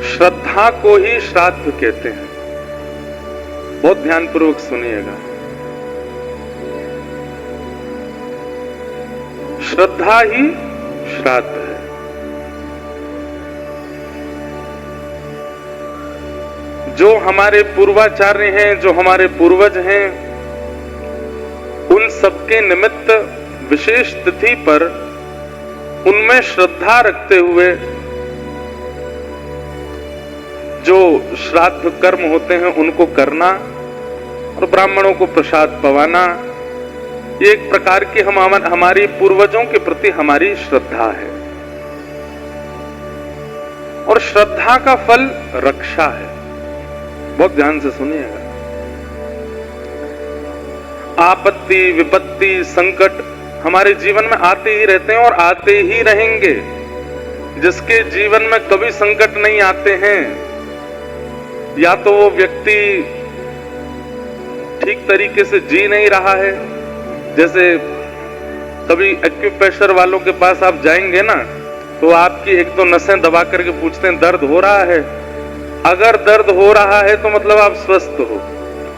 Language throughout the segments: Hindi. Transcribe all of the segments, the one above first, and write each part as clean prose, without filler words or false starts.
श्रद्धा को ही श्राद्ध कहते हैं। बहुत ध्यानपूर्वक सुनिएगा। श्रद्धा ही श्राद्ध है। जो हमारे पूर्वाचार्य हैं, जो हमारे पूर्वज हैं, उन सबके निमित्त विशेष तिथि पर उनमें श्रद्धा रखते हुए जो श्राद्ध कर्म होते हैं उनको करना और ब्राह्मणों को प्रसाद पवाना, ये एक प्रकार की हमारी पूर्वजों के प्रति हमारी श्रद्धा है। और श्रद्धा का फल रक्षा है। बहुत ध्यान से सुनिएगा। आपत्ति, विपत्ति, संकट हमारे जीवन में आते ही रहते हैं और आते ही रहेंगे। जिसके जीवन में कभी संकट नहीं आते हैं, या तो वो व्यक्ति ठीक तरीके से जी नहीं रहा है। जैसे कभी एक्यूप्रेशर वालों के पास आप जाएंगे ना, तो आपकी एक तो नसें दबा करके पूछते हैं दर्द हो रहा है। अगर दर्द हो रहा है तो मतलब आप स्वस्थ हो,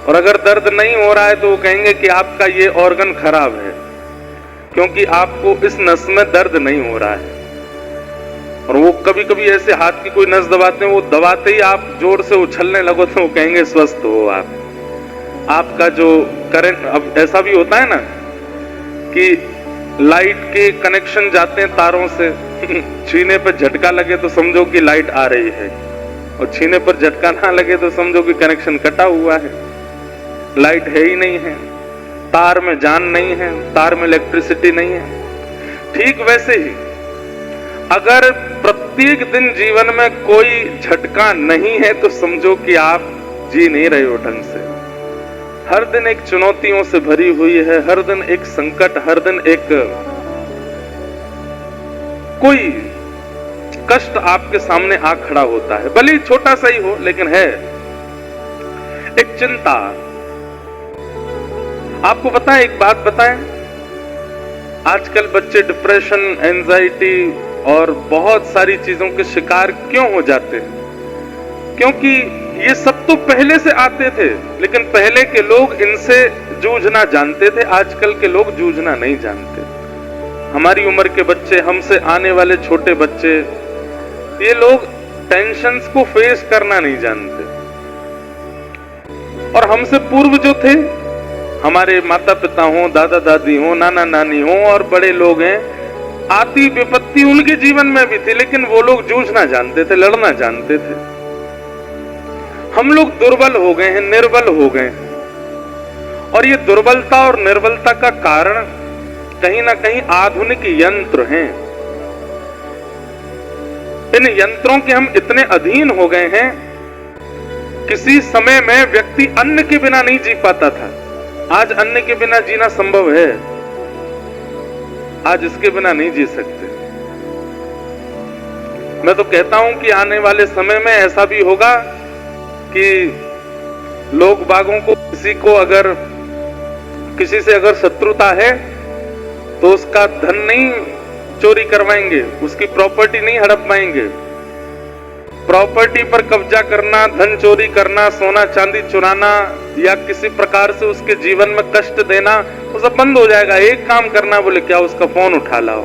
और अगर दर्द नहीं हो रहा है तो वो कहेंगे कि आपका ये ऑर्गन खराब है, क्योंकि आपको इस नस में दर्द नहीं हो रहा है। और वो कभी कभी ऐसे हाथ की कोई नस दबाते हैं, वो दबाते ही आप जोर से उछलने लगो तो वो कहेंगे स्वस्थ हो आप। आपका जो करंट, अब ऐसा भी होता है ना कि लाइट के कनेक्शन जाते हैं तारों से, छीने पर झटका लगे तो समझो कि लाइट आ रही है, और छीने पर झटका ना लगे तो समझो कि कनेक्शन कटा हुआ है, लाइट है ही नहीं है, तार में जान नहीं है, तार में इलेक्ट्रिसिटी नहीं है। ठीक वैसे ही अगर प्रत्येक दिन जीवन में कोई झटका नहीं है तो समझो कि आप जी नहीं रहे हो ढंग से। हर दिन एक चुनौतियों से भरी हुई है, हर दिन एक संकट, हर दिन एक कोई कष्ट आपके सामने आ खड़ा होता है, भले ही छोटा सा ही हो, लेकिन है एक चिंता। आपको पता है, एक बात बताएं, आजकल बच्चे डिप्रेशन, एंजाइटी और बहुत सारी चीजों के शिकार क्यों हो जाते हैं? क्योंकि ये सब तो पहले से आते थे, लेकिन पहले के लोग इनसे जूझना जानते थे, आजकल के लोग जूझना नहीं जानते। हमारी उम्र के बच्चे, हमसे आने वाले छोटे बच्चे, ये लोग टेंशन्स को फेस करना नहीं जानते। और हमसे पूर्व जो थे, हमारे माता पिता हो, दादा दादी हो, नाना नानी हो और बड़े लोग हैं, आती विपत्ति उनके जीवन में भी थी, लेकिन वो लोग जूझना जानते थे, लड़ना जानते थे। हम लोग दुर्बल हो गए हैं, निर्बल हो गए हैं। और ये दुर्बलता और निर्बलता का कारण कहीं ना कहीं आधुनिक यंत्र हैं। इन यंत्रों के हम इतने अधीन हो गए हैं, किसी समय में व्यक्ति अन्न के बिना नहीं जी पाता था, आज अन्न के बिना जीना संभव है, आज इसके बिना नहीं जी सकते। मैं तो कहता हूं कि आने वाले समय में ऐसा भी होगा कि लोग बागों को, किसी से अगर शत्रुता है तो उसका धन नहीं चोरी करवाएंगे, उसकी प्रॉपर्टी नहीं हड़प पाएंगे। प्रॉपर्टी पर कब्जा करना, धन चोरी करना, सोना चांदी चुराना या किसी प्रकार से उसके जीवन में कष्ट देना, वो सब बंद हो जाएगा। एक काम करना, बोले क्या, उसका फोन उठा लाओ।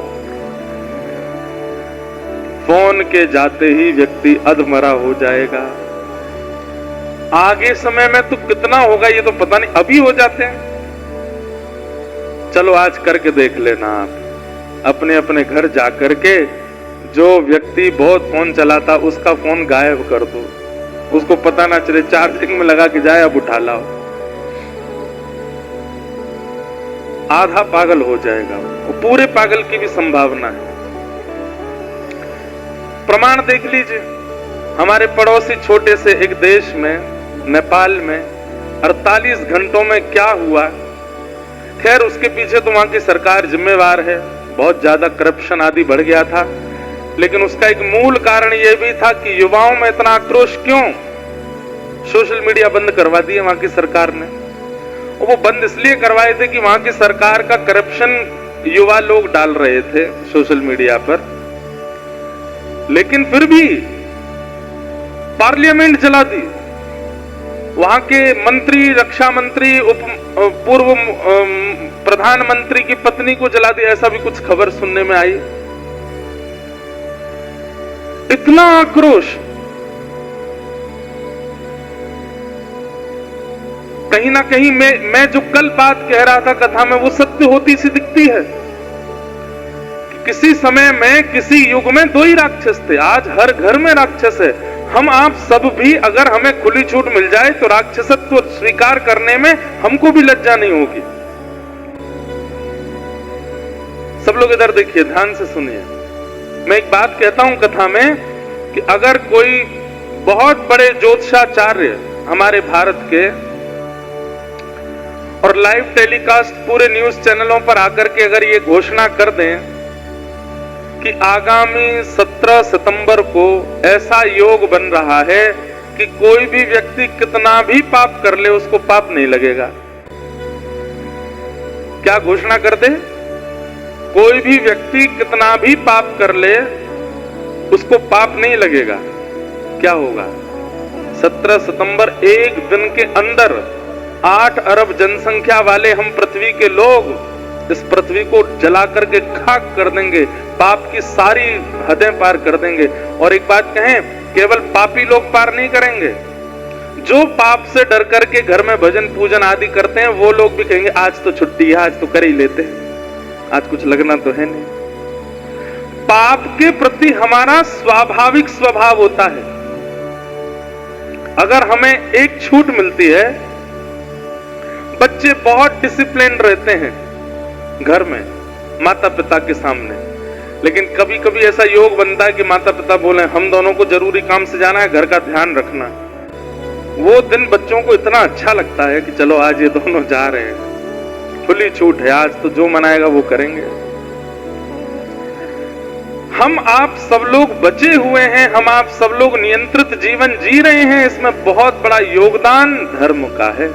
फोन के जाते ही व्यक्ति अधमरा हो जाएगा। आगे समय में तो कितना होगा ये तो पता नहीं, अभी हो जाते हैं। चलो आज करके देख लेना आप, अपने अपने घर जाकर के जो व्यक्ति बहुत फोन चलाता उसका फोन गायब कर दो, उसको पता ना चले, चार्जिंग में लगा के जाए, अब उठा लाओ। आधा पागल हो जाएगा, पूरे पागल की भी संभावना है। प्रमाण देख लीजिए, हमारे पड़ोसी छोटे से एक देश में, नेपाल में 48 घंटों में क्या हुआ। खैर उसके पीछे तो वहां की सरकार जिम्मेवार है, बहुत ज्यादा करप्शन आदि बढ़ गया था, लेकिन उसका एक मूल कारण यह भी था कि युवाओं में इतना आक्रोश क्यों। सोशल मीडिया बंद करवा दिए वहां की सरकार ने। और वो बंद इसलिए करवाए थे कि वहां की सरकार का करप्शन युवा लोग डाल रहे थे सोशल मीडिया पर, लेकिन फिर भी पार्लियामेंट जला दी, वहां के मंत्री, रक्षा मंत्री, पूर्व प्रधानमंत्री की पत्नी को जला दिया, ऐसा भी कुछ खबर सुनने में आई। इतना आक्रोश। कहीं ना कहीं मैं जो कल बात कह रहा था कथा में, वो सत्य होती सी दिखती है कि किसी समय में, किसी युग में दो ही राक्षस थे, आज हर घर में राक्षस है। हम आप सब भी अगर हमें खुली छूट मिल जाए तो राक्षसत्व स्वीकार करने में हमको भी लज्जा नहीं होगी। सब लोग इधर देखिए, ध्यान से सुनिए। मैं एक बात कहता हूं कथा में कि अगर कोई बहुत बड़े ज्योतिषाचार्य हमारे भारत के और लाइव टेलीकास्ट पूरे न्यूज चैनलों पर आकर के अगर ये घोषणा कर दें कि आगामी 17 सितंबर को ऐसा योग बन रहा है कि कोई भी व्यक्ति कितना भी पाप कर ले उसको पाप नहीं लगेगा। क्या घोषणा कर दे? कोई भी व्यक्ति कितना भी पाप कर ले उसको पाप नहीं लगेगा। क्या होगा? 17 सितंबर एक दिन के अंदर 8 अरब जनसंख्या वाले हम पृथ्वी के लोग इस पृथ्वी को जला करके खाक कर देंगे, पाप की सारी हदें पार कर देंगे। और एक बात कहें, केवल पापी लोग पार नहीं करेंगे, जो पाप से डर करके घर में भजन पूजन आदि करते हैं वो लोग भी कहेंगे आज तो छुट्टी है, आज तो कर ही लेते हैं, आज कुछ लगना तो है नहीं। पाप के प्रति हमारा स्वाभाविक स्वभाव होता है। अगर हमें एक छूट मिलती है, बच्चे बहुत डिसिप्लिन रहते हैं घर में माता पिता के सामने, लेकिन कभी कभी ऐसा योग बनता है कि माता पिता बोले हम दोनों को जरूरी काम से जाना है, घर का ध्यान रखना। वो दिन बच्चों को इतना अच्छा लगता है कि चलो आज ये दोनों जा रहे हैं, खुली छूट है, आज तो जो मनाएगा वो करेंगे। हम आप सब लोग बचे हुए हैं, हम आप सब लोग नियंत्रित जीवन जी रहे हैं, इसमें बहुत बड़ा योगदान धर्म का है,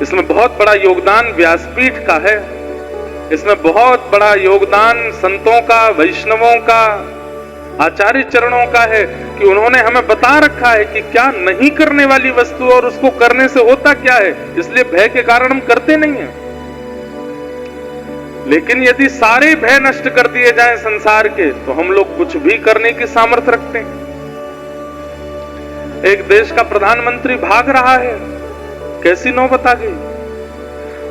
इसमें बहुत बड़ा योगदान व्यासपीठ का है, इसमें बहुत बड़ा योगदान संतों का, वैष्णवों का, आचार्य चरणों का है कि उन्होंने हमें बता रखा है कि क्या नहीं करने वाली वस्तु और उसको करने से होता क्या है। इसलिए भय के कारण हम करते नहीं हैं। लेकिन यदि सारे भय नष्ट कर दिए जाएं संसार के तो हम लोग कुछ भी करने की सामर्थ्य रखते हैं। एक देश का प्रधानमंत्री भाग रहा है, कैसी नौबत आ गई।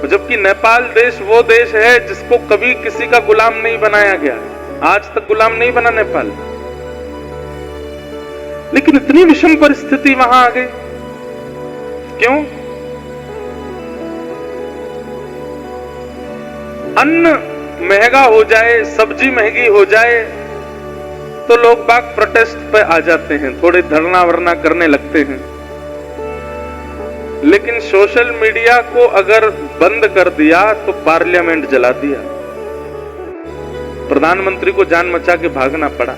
जबकि नेपाल देश वो देश है जिसको कभी किसी का गुलाम नहीं बनाया गया है, आज तक गुलाम नहीं बना नेपाल, लेकिन इतनी विषम परिस्थिति वहां आ गई। क्यों? अन्न महंगा हो जाए, सब्जी महंगी हो जाए तो लोग बाग प्रोटेस्ट पे आ जाते हैं, थोड़े धरना वरना करने लगते हैं। लेकिन सोशल मीडिया को अगर बंद कर दिया तो पार्लियामेंट जला दिया, प्रधानमंत्री को जान मचा के भागना पड़ा।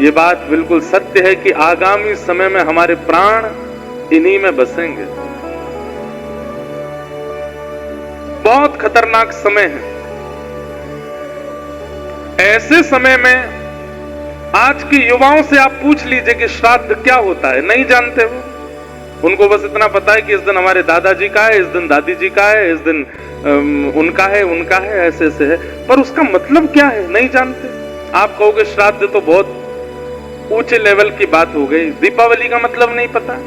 यह बात बिल्कुल सत्य है कि आगामी समय में हमारे प्राण इन्हीं में बसेंगे। बहुत खतरनाक समय है। ऐसे समय में आज के युवाओं से आप पूछ लीजिए कि श्राद्ध क्या होता है, नहीं जानते वो। उनको बस इतना पता है कि इस दिन हमारे दादाजी का है, इस दिन दादी जी का है, इस दिन उनका है, उनका है, ऐसे ऐसे है, पर उसका मतलब क्या है नहीं जानते। आप कहोगे श्राद्ध तो बहुत ऊंचे लेवल की बात हो गई, दीपावली का मतलब नहीं पता,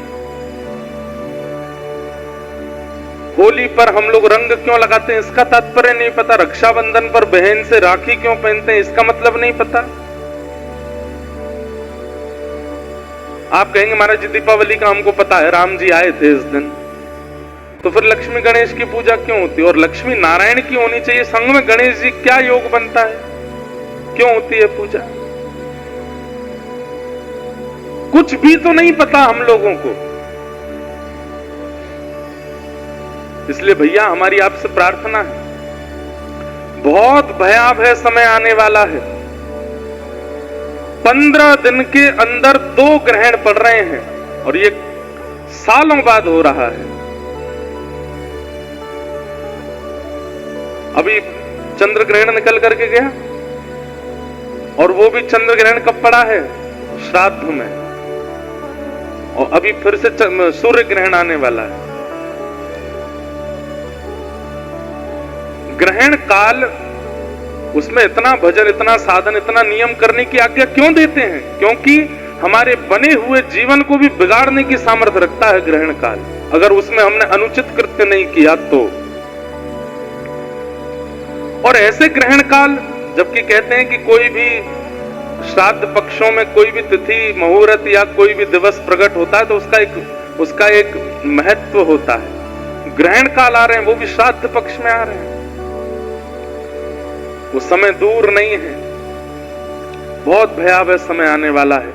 होली पर हम लोग रंग क्यों लगाते हैं इसका तात्पर्य नहीं पता, रक्षाबंधन पर बहन से राखी क्यों पहनते हैं इसका मतलब नहीं पता। आप कहेंगे महाराज जी दीपावली का हमको पता है, राम जी आए थे इस दिन, तो फिर लक्ष्मी गणेश की पूजा क्यों होती है और लक्ष्मी नारायण की होनी चाहिए, संग में गणेश जी क्या योग बनता है, क्यों होती है पूजा? कुछ भी तो नहीं पता हम लोगों को। इसलिए भैया हमारी आपसे प्रार्थना है, बहुत भयावह समय आने वाला है। 15 दिन के अंदर 2 ग्रहण पड़ रहे हैं और ये सालों बाद हो रहा है। अभी चंद्र ग्रहण निकल करके गया और वो भी चंद्र ग्रहण कब पड़ा है? श्राद्ध में। और अभी फिर से सूर्य ग्रहण आने वाला है। ग्रहण काल, उसमें इतना भजन, इतना साधन, इतना नियम करने की आज्ञा क्यों देते हैं? क्योंकि हमारे बने हुए जीवन को भी बिगाड़ने की सामर्थ्य रखता है ग्रहण काल, अगर उसमें हमने अनुचित कृत्य नहीं किया तो। और ऐसे ग्रहण काल, जबकि कहते हैं कि कोई भी श्राद्ध पक्षों में कोई भी तिथि, मुहूर्त या कोई भी दिवस प्रकट होता है तो उसका एक महत्व होता है। ग्रहण काल आ रहे हैं, वो भी श्राद्ध पक्ष में आ रहे हैं। वो समय दूर नहीं है, बहुत भयावह समय आने वाला है।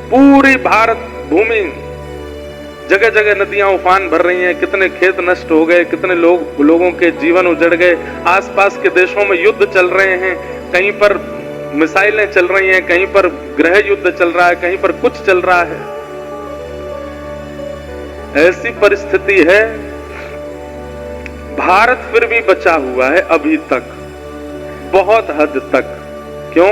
पूरी भारत भूमि, जगह जगह नदियां उफान भर रही हैं, कितने खेत नष्ट हो गए, कितने लोगों के जीवन उजड़ गए। आसपास के देशों में युद्ध चल रहे हैं, कहीं पर मिसाइलें चल रही हैं, कहीं पर गृह युद्ध चल रहा है, कहीं पर कुछ चल रहा है। ऐसी परिस्थिति है, भारत फिर भी बचा हुआ है अभी तक, बहुत हद तक। क्यों?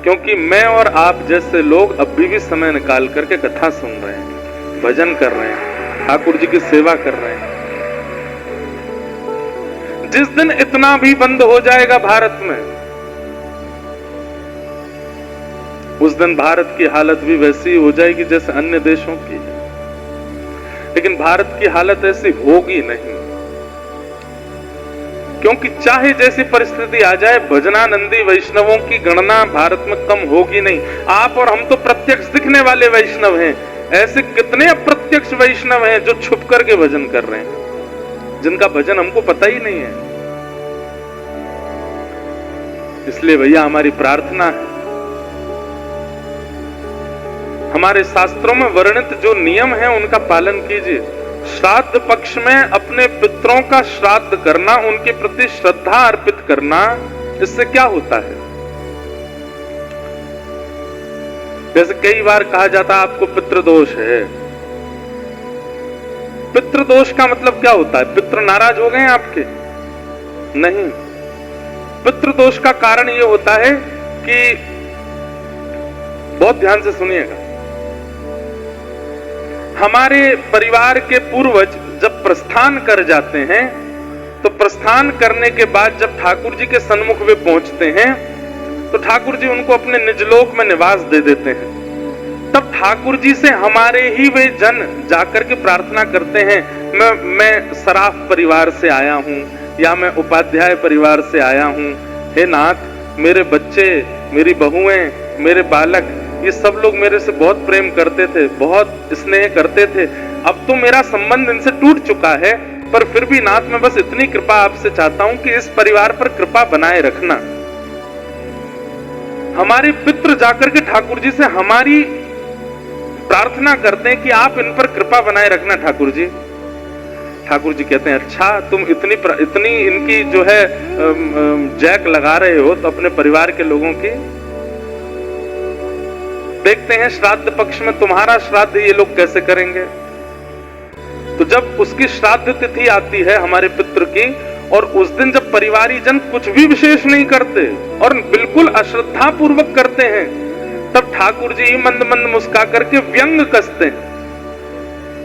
क्योंकि मैं और आप जैसे लोग अभी भी समय निकाल करके कथा सुन रहे हैं, भजन कर रहे हैं, ठाकुर जी की सेवा कर रहे हैं। जिस दिन इतना भी बंद हो जाएगा भारत में, उस दिन भारत की हालत भी वैसी हो जाएगी जैसे अन्य देशों की है। लेकिन भारत की हालत ऐसी होगी नहीं, क्योंकि चाहे जैसी परिस्थिति आ जाए, भजनानंदी वैष्णवों की गणना भारत में कम होगी नहीं। आप और हम तो प्रत्यक्ष दिखने वाले वैष्णव हैं, ऐसे कितने अप्रत्यक्ष वैष्णव हैं जो छुप करके भजन कर रहे हैं, जिनका भजन हमको पता ही नहीं है। इसलिए भैया हमारी प्रार्थना है, हमारे शास्त्रों में वर्णित जो नियम है उनका पालन कीजिए। श्राद्ध पक्ष में अपने पितरों का श्राद्ध करना, उनके प्रति श्रद्धा अर्पित करना, इससे क्या होता है? जैसे कई बार कहा जाता है आपको पितृदोष है। पितृदोष का मतलब क्या होता है? पितृ नाराज हो गए हैं आपके? नहीं। पितृदोष का कारण यह होता है कि, बहुत ध्यान से सुनिएगा, हमारे परिवार के पूर्वज जब प्रस्थान कर जाते हैं तो प्रस्थान करने के बाद जब ठाकुर जी के सन्मुख वे पहुंचते हैं तो ठाकुर जी उनको अपने निजलोक में निवास दे देते हैं। तब ठाकुर जी से हमारे ही वे जन जाकर के प्रार्थना करते हैं, मैं सराफ परिवार से आया हूं या मैं उपाध्याय परिवार से आया हूं, हे नाथ, मेरे बच्चे, मेरी बहुएं, मेरे बालक, ये सब लोग मेरे से बहुत प्रेम करते थे, बहुत स्नेह करते थे। अब तो मेरा संबंध इनसे टूट चुका है, पर फिर भी नाथ मैं बस इतनी कृपा आपसे चाहता हूं कि इस परिवार पर कृपा बनाए रखना। हमारे पितृ जाकर के ठाकुर जी से हमारी प्रार्थना करते हैं कि आप इन पर कृपा बनाए रखना ठाकुर जी। ठाकुर जी कहते हैं, अच्छा तुम इतनी इनकी जो है जैक लगा रहे हो तो अपने परिवार के लोगों की देखते हैं श्राद्ध पक्ष में तुम्हारा श्राद्ध ये लोग कैसे करेंगे। तो जब उसकी श्राद्ध तिथि आती है हमारे पितृ की, और उस दिन जब परिवारी जन कुछ भी विशेष नहीं करते और बिल्कुल अश्रद्धा पूर्वक करते हैं, तब ठाकुर जी मंद मंद मुस्का करके व्यंग कसते हैं,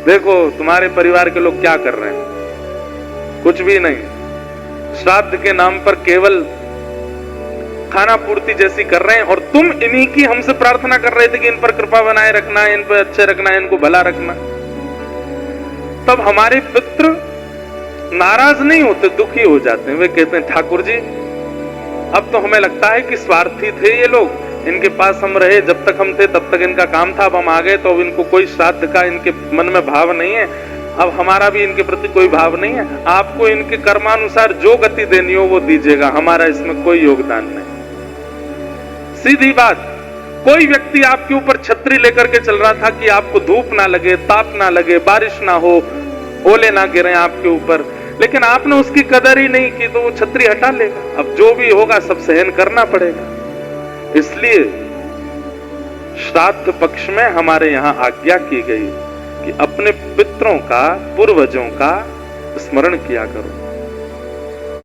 देखो तुम्हारे परिवार के लोग क्या कर रहे हैं, कुछ भी नहीं, श्राद्ध के नाम पर केवल खाना पूर्ति जैसी कर रहे हैं, और तुम इन्हीं की हमसे प्रार्थना कर रहे थे कि इन पर कृपा बनाए रखना, इन पर अच्छे रखना, इनको भला रखना। तब हमारे पितृ नाराज नहीं होते, दुखी हो जाते हैं। वे कहते हैं, ठाकुर जी अब तो हमें लगता है कि स्वार्थी थे ये लोग, इनके पास हम रहे, जब तक हम थे तब तक इनका काम था, अब हम आ गए तो अब इनको कोई श्राद्ध का इनके मन में भाव नहीं है, अब हमारा भी इनके प्रति कोई भाव नहीं है, आपको इनके कर्मानुसार जो गति देनी हो वो दीजिएगा, हमारा इसमें कोई योगदान नहीं। सीधी बात, कोई व्यक्ति आपके ऊपर छतरी लेकर के चल रहा था कि आपको धूप ना लगे, ताप ना लगे, बारिश ना हो, ओले ना गिरे आपके ऊपर, लेकिन आपने उसकी कदर ही नहीं की तो वो छतरी हटा लेगा। अब जो भी होगा सब सहन करना पड़ेगा। इसलिए श्राद्ध पक्ष में हमारे यहाँ आज्ञा की गई कि अपने पितरों का, पूर्वजों का स्मरण किया करो।